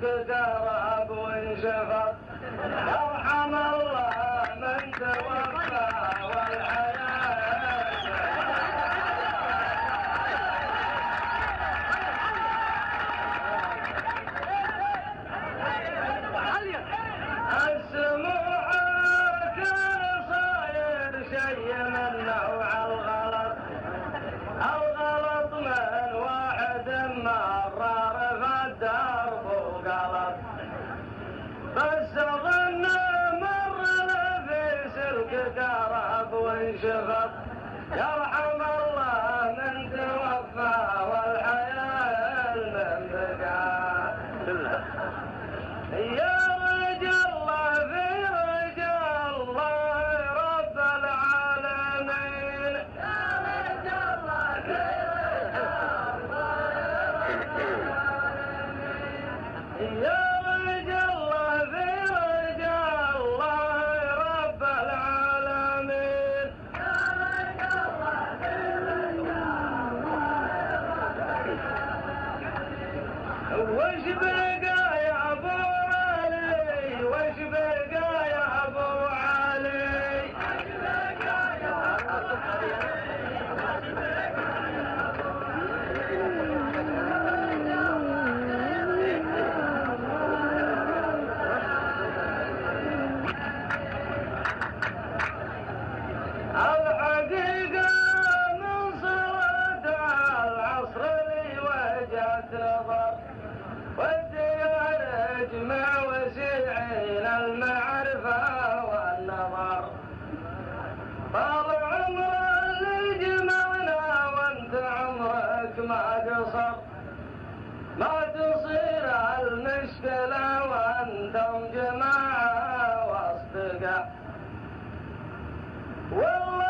سلك قرب وانشفط. يرحم الله من توفى والحياة السموع كان صاير شي من نوع الغلط. الغلط من واحد مرار فالدرب وغلط، بس ظن مر له في سلك قرب وانشفط. يرحم الله من توفى والحياة من بقى. يا رجال الله في رجال الله رب العالمين. يا رجال الله في رجال الله يا رجال الله في رجال الله رب العالمين. يا رجال الله في رجال الله. وش بقى يا ابو علي؟ وش بقى يا ابو علي؟ وش بقى يا ابو الحقيقة من صلاة العصر لي وجهت نظر، والديار اجمع وسيعين المعرفة والنظر. طال عمر اللي جمعنا وانت عمرك ما قصر، ما تصير المشكلة وانتم جماعة واصدقاء. والله